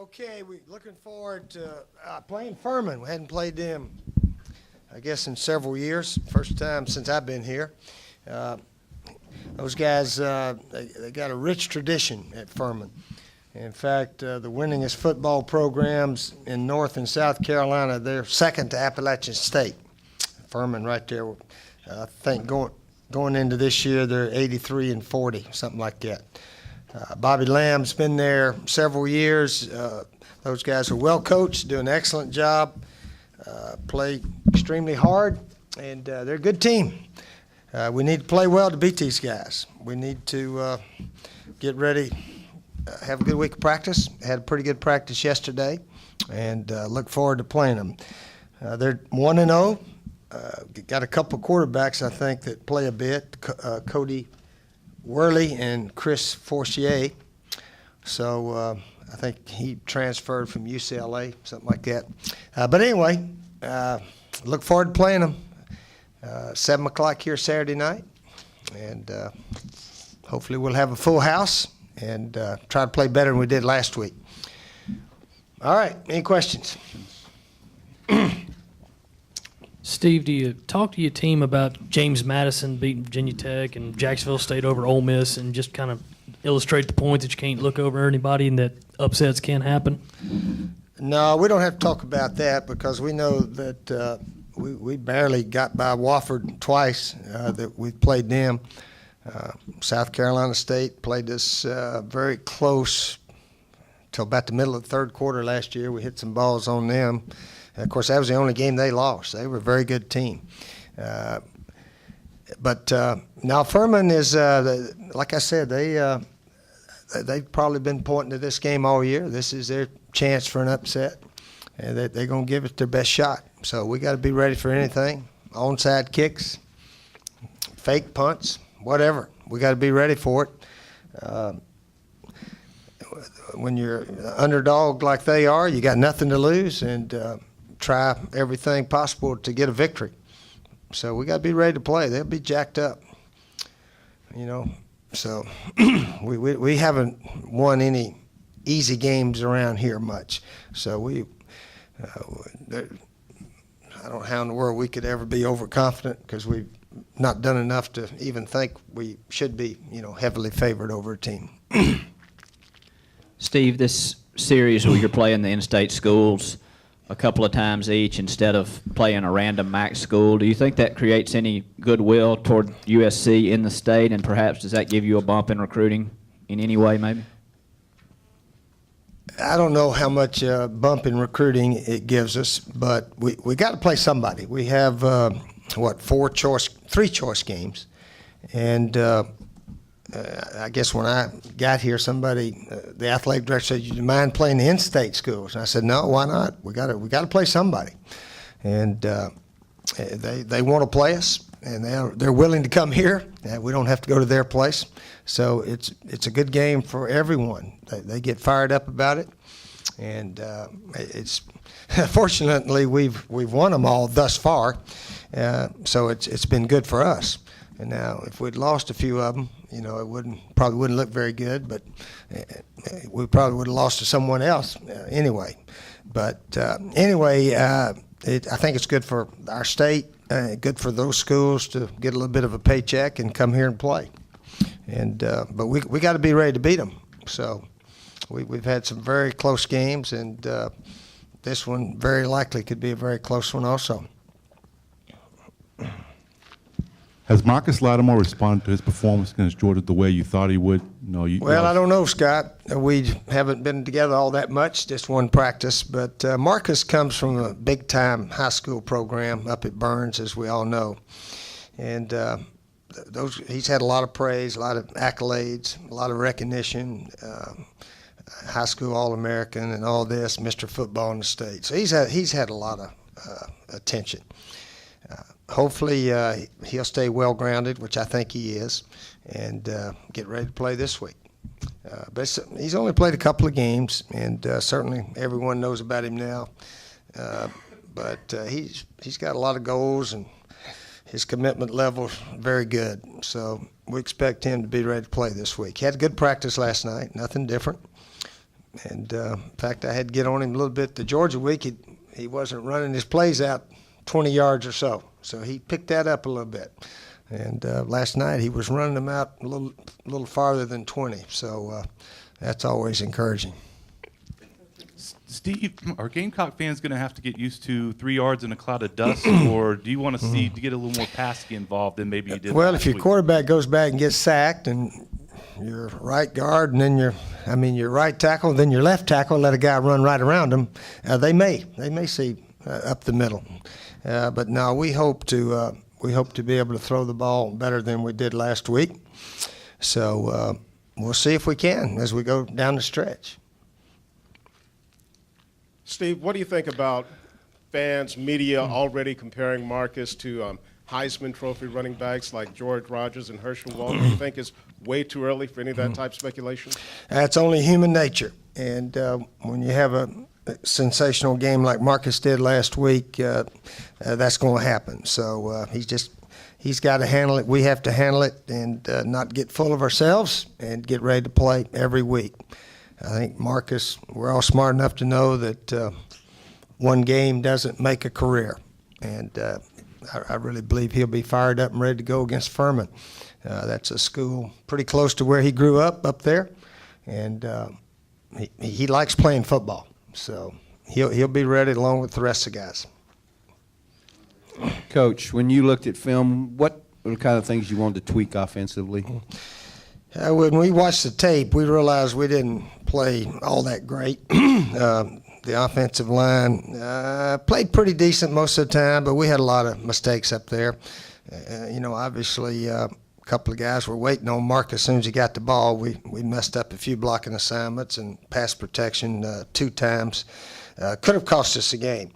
Okay, we're looking forward to playing Furman. We hadn't played them, I guess, in several years. First time since I've been here. Those guys, they got a rich tradition at Furman. In fact, the winningest football programs in North and South Carolina, they're second to Appalachian State. Furman right there. I think going into this year, they're 83-40, something like that. Bobby Lamb's been there several years. Those guys are well coached, do an excellent job, play extremely hard, and they're a good team. We need to play well to beat these guys. We need to get ready, have a good week of practice. Had a pretty good practice yesterday, and look forward to playing them. They're 1-0. Got a couple quarterbacks, I think, that play a bit. Cody Worley and Chris Forcier. So I think he transferred from UCLA, something like that. But anyway, look forward to playing them. 7 o'clock here Saturday night. And hopefully we'll have a full house and try to play better than we did last week. All right, any questions? Steve, do you talk to your team about James Madison beating Virginia Tech and Jacksonville State over Ole Miss and just kind of illustrate the point that you can't look over anybody and that upsets can happen? No, we don't have to talk about that because we know that we barely got by Wofford twice that we played them. South Carolina State played us very close till about the middle of the third quarter last year. We hit some balls on them. Of course, that was the only game they lost. They were a very good team. But now Furman is, like I said, they've probably been pointing to this game all year. This is their chance for an upset, and they're going to give it their best shot. So we got to be ready for anything, onside kicks, fake punts, whatever. We got to be ready for it. When you're an underdog like they are, you got nothing to lose, and try everything possible to get a victory. So we got to be ready to play. They'll be jacked up, you know. So we haven't won any easy games around here much. So I don't know how in the world we could ever be overconfident because we've not done enough to even think we should be, you know, heavily favored over a team. Steve, this series where you're playing the in-state schools a couple of times each instead of playing a random MAC school, do you think that creates any goodwill toward USC in the state, and perhaps does that give you a bump in recruiting in any way maybe? I don't know how much bump in recruiting it gives us, but we got to play somebody. We have, three choice games, and I guess when I got here, somebody, the athletic director said, "Do you mind playing the in-state schools?" And I said, "No, why not? We got to play somebody." And they want to play us, and they're willing to come here. We don't have to go to their place, so it's a good game for everyone. They get fired up about it, and it's fortunately we've won them all thus far, so it's been good for us. And now, if we'd lost a few of them, you know, it probably wouldn't look very good, but we probably would have lost to someone else anyway. But anyway, I think it's good for our state, good for those schools to get a little bit of a paycheck and come here and play. And but we got to be ready to beat them. So we've had some very close games, and this one very likely could be a very close one also. Has Marcus Lattimore responded to his performance against Georgia the way you thought he would? Well, I don't know, Scott. We haven't been together all that much, just one practice. But Marcus comes from a big-time high school program up at Burns, as we all know. And he's had a lot of praise, a lot of accolades, a lot of recognition, high school All-American and all this, Mr. Football in the state. So he's had a lot of attention. Hopefully he'll stay well-grounded, which I think he is, and get ready to play this week. But he's only played a couple of games, and certainly everyone knows about him now. But he's got a lot of goals, and his commitment level is very good. So we expect him to be ready to play this week. He had a good practice last night, nothing different. And in fact, I had to get on him a little bit the Georgia week. He wasn't running his plays out 20 yards or so. So he picked that up a little bit. And last night he was running them out a little farther than 20. So that's always encouraging. Steve, are Gamecock fans going to have to get used to 3 yards in a cloud of dust, or do you want to see to get a little more passing involved than maybe you did? Well, last if your week? quarterback goes back and gets sacked, and your right guard, and then your right tackle, then your left tackle, let a guy run right around him, they may see up the middle. But no, we hope to be able to throw the ball better than we did last week. So we'll see if we can as we go down the stretch. Steve, what do you think about fans, media already comparing Marcus to Heisman Trophy running backs like George Rogers and Herschel Walker? Do you think it's way too early for any of that type of speculation? That's only human nature. And when you have a sensational game like Marcus did last week, that's going to happen. So he's got to handle it. We have to handle it and not get full of ourselves and get ready to play every week. I think Marcus, we're all smart enough to know that one game doesn't make a career. And I really believe he'll be fired up and ready to go against Furman. That's a school pretty close to where he grew up there. And he likes playing football. So he'll be ready along with the rest of the guys. Coach, when you looked at film, what were the kind of things you wanted to tweak offensively? When we watched the tape, we realized we didn't play all that great. The offensive line played pretty decent most of the time, but we had a lot of mistakes up there. Obviously, a couple of guys were waiting on Mark as soon as he got the ball. We messed up a few blocking assignments and pass protection 2 times. Could have cost us a game.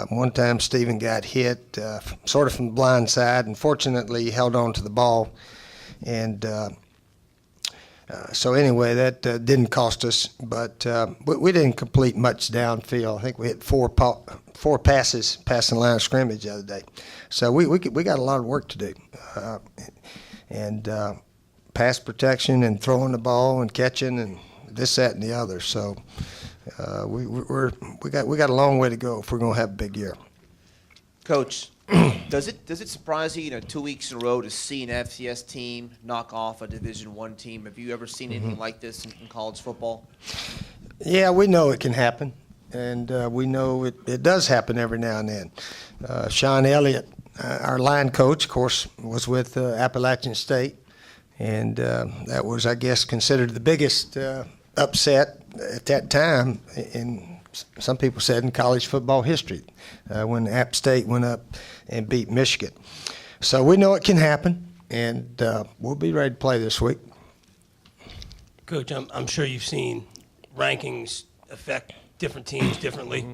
One time Stephen got hit sort of from the blind side, and fortunately he held on to the ball. And so anyway, that didn't cost us, but we didn't complete much downfield. I think we hit 4 passes passing the line of scrimmage the other day. So we got a lot of work to do, and pass protection and throwing the ball and catching and this, that, and the other. So we got a long way to go if we're going to have a big year. Coach, does it surprise you, 2 weeks in a row to see an FCS team knock off a Division I team? Have you ever seen anything like this in college football? Yeah, we know it can happen, and we know it does happen every now and then. Sean Elliott, our line coach, of course, was with Appalachian State, and that was, I guess, considered the biggest upset at that time in, some people said, in college football history, when App State went up and beat Michigan. So we know it can happen, and we'll be ready to play this week. Coach, I'm sure you've seen rankings affect different teams differently,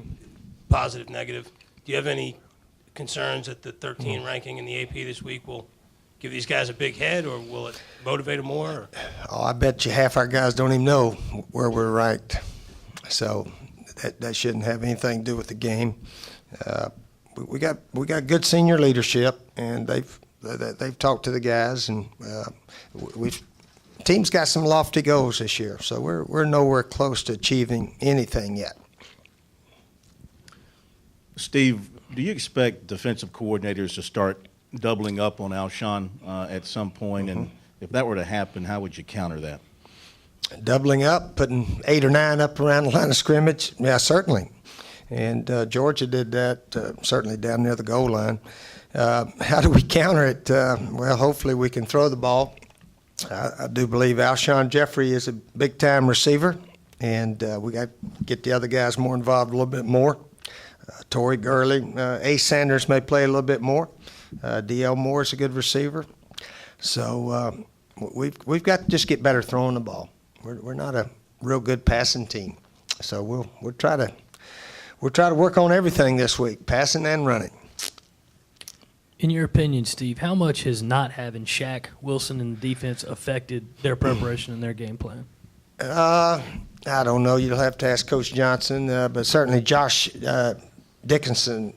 positive, negative. Do you have any concerns that the 13 ranking in the AP this week will give these guys a big head, or will it motivate them more? Or? Oh, I bet you half our guys don't even know where we're ranked. So that shouldn't have anything to do with the game. We got good senior leadership, and they've talked to the guys, and team's got some lofty goals this year. So we're nowhere close to achieving anything yet. Steve, do you expect defensive coordinators to start doubling up on Alshon at some point? And if that were to happen, how would you counter that? Doubling up, putting 8 or 9 up around the line of scrimmage, yeah, certainly. And Georgia did that certainly down near the goal line. How do we counter it? Well, hopefully we can throw the ball. I do believe Alshon Jeffrey is a big-time receiver, and we got to get the other guys more involved a little bit more. Torrey Gurley, Ace Sanders may play a little bit more. D.L. Moore is a good receiver. So we've got to just get better throwing the ball. We're not a real good passing team, so we'll try to work on everything this week, passing and running. In your opinion, Steve, how much has not having Shaq Wilson in the defense affected their preparation and their game plan? I don't know. You'll have to ask Coach Johnson, but certainly Josh Dickerson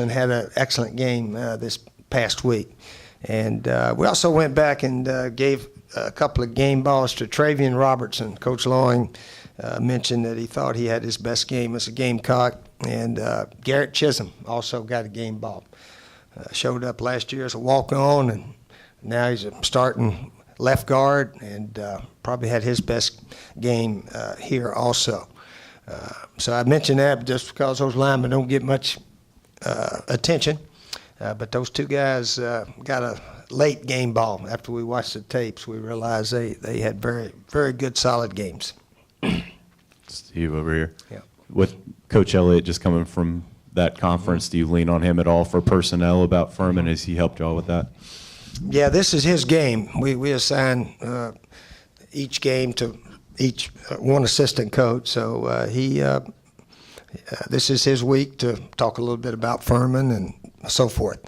had an excellent game this past week. And we also went back and gave a couple of game balls to Travian Robertson. Coach Loring mentioned that he thought he had his best game as a Gamecock. And Garrett Chisholm also got a game ball. Showed up last year as a walk-on, and now he's a starting left guard, and probably had his best game here also. So I mentioned that just because those linemen don't get much attention. But those two guys got a late game ball. After we watched the tapes, we realized they had very, very good, solid games. Steve over here. Yeah. With Coach Elliott just coming from that conference, do you lean on him at all for personnel about Furman? Has he helped y'all with that? Yeah, this is his game. We assign each game to each one assistant coach. So this is his week to talk a little bit about Furman and so forth.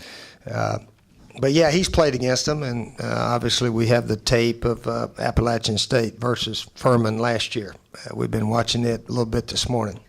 But yeah, he's played against them, and obviously we have the tape of Appalachian State versus Furman last year. We've been watching it a little bit this morning.